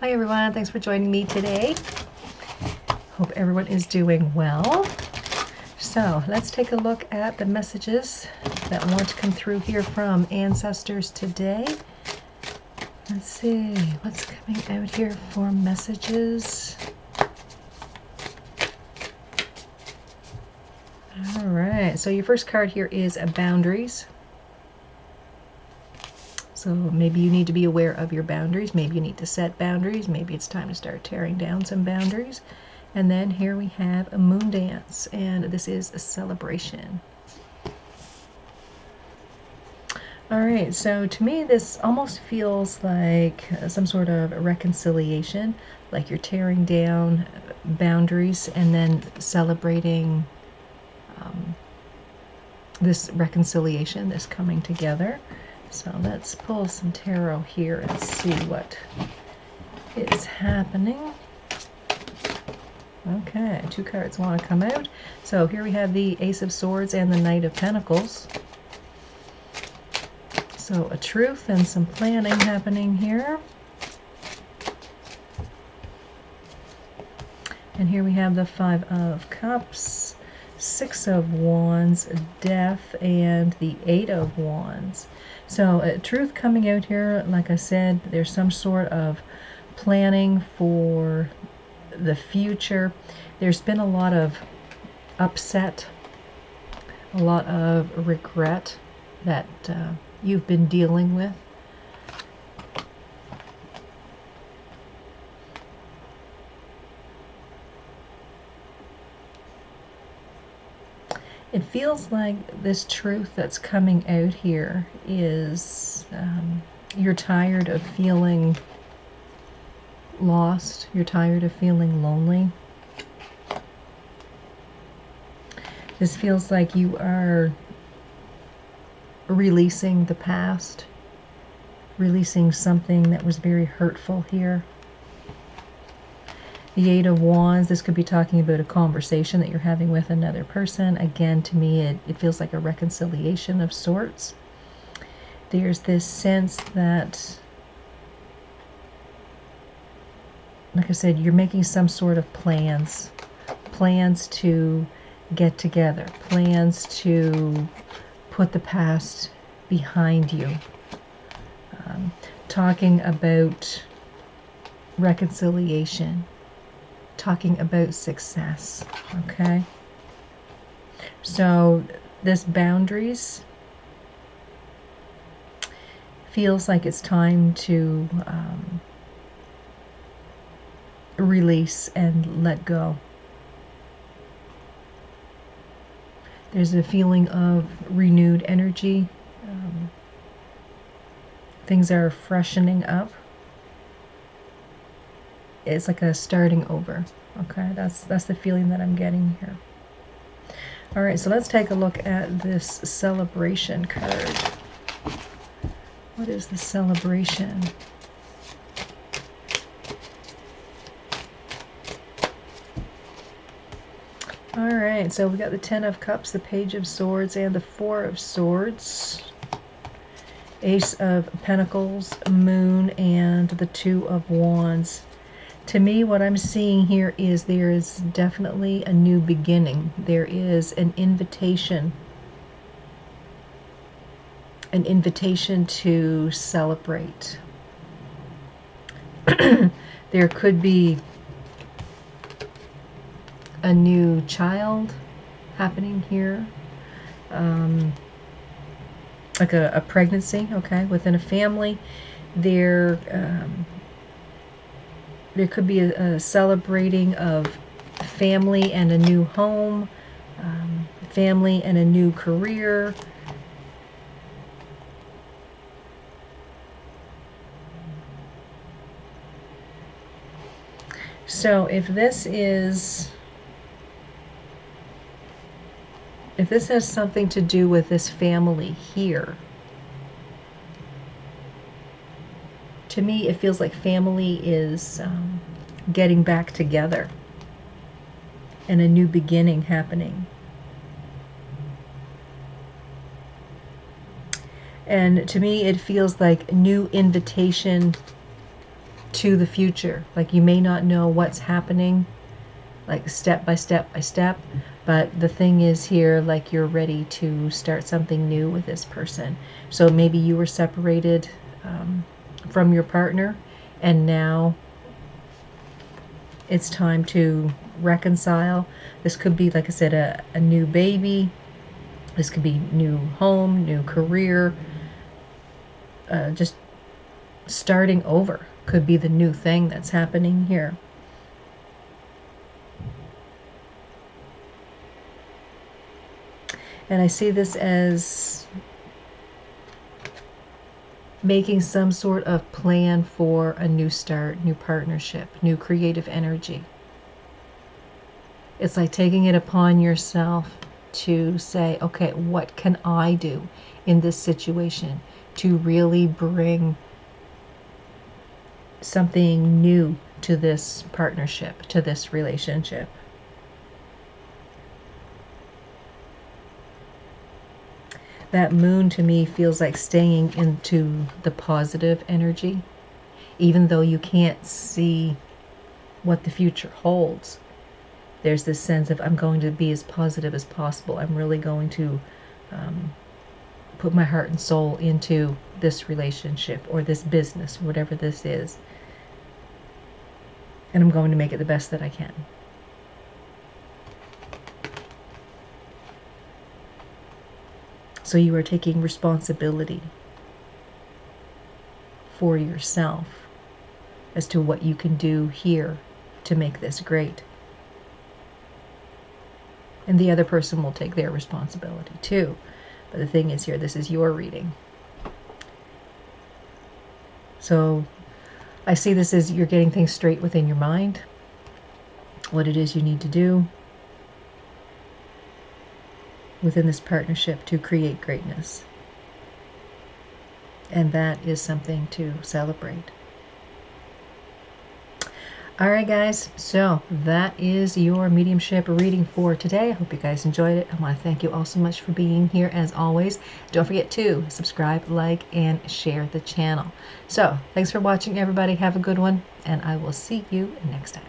Hi everyone, thanks for joining me today. Hope everyone is doing well. So let's take a look at the messages that want to come through here from ancestors today. Let's see what's coming out here for messages. All right, so your first card here is boundaries. So maybe you need to be aware of your boundaries. Maybe you need to set boundaries. Maybe it's time to start tearing down some boundaries. And then here we have a moon dance, and this is a celebration. All right, so to me this almost feels like some sort of reconciliation, like you're tearing down boundaries and then celebrating this reconciliation, this coming together. So let's pull some tarot here and see what is happening. Okay, 2 cards want to come out. So here we have the Ace of Swords and the Knight of Pentacles. So a truth and some planning happening here. And here we have the 5 of Cups, 6 of Wands, Death, and the 8 of Wands. So truth coming out here, like I said, there's some sort of planning for the future. There's been a lot of upset, a lot of regret that you've been dealing with. It feels like this truth that's coming out here is you're tired of feeling lost. You're tired of feeling lonely. This feels like you are releasing the past, releasing something that was very hurtful here. The 8 of Wands, this could be talking about a conversation that you're having with another person. Again, to me, it feels like a reconciliation of sorts. There's this sense that, like I said, you're making some sort of plans to get together, plans to put the past behind you. Talking about reconciliation, talking about success, okay? So this boundaries feels like it's time to release and let go. There's a feeling of renewed energy. Things are freshening up. It's like a starting over. Okay, that's the feeling that I'm getting here. All right, so let's take a look at this celebration card. What is the celebration? All right, so we got the 10 of Cups, the Page of Swords, and the 4 of Swords. Ace of Pentacles, Moon, and the 2 of Wands. To me, what I'm seeing here is there is definitely a new beginning. There is an invitation to celebrate. There could be a new child happening here, like a pregnancy, okay, within a family. There could be a celebrating of family and a new home, family and a new career. So if this has something to do with this family here, to me it feels like family is getting back together and a new beginning happening. And to me, it feels like new invitation to the future. Like, you may not know what's happening, like step by step by step, but the thing is here, like, you're ready to start something new with this person. So maybe you were separated from your partner, and now it's time to reconcile. This could be, like I said, a new baby. This could be new home, new career, just starting over could be the new thing that's happening here. And I see this as making some sort of plan for a new start, new partnership, new creative energy. It's like taking it upon yourself to say, okay, what can I do in this situation to really bring something new to this partnership, to this relationship? That moon to me feels like staying into the positive energy, even though you can't see what the future holds. There's this sense of, I'm going to be as positive as possible. I'm really going to put my heart and soul into this relationship or this business, whatever this is. And I'm going to make it the best that I can. So you are taking responsibility for yourself as to what you can do here to make this great. And the other person will take their responsibility too. But the thing is here, this is your reading. So I see this as you're getting things straight within your mind, what it is you need to do within this partnership to create greatness. And that is something to celebrate. All right, guys, so that is your mediumship reading for today. I hope you guys enjoyed it. I want to thank you all so much for being here as always. Don't forget to subscribe, like, and share the channel. So thanks for watching, everybody. Have a good one, and I will see you next time.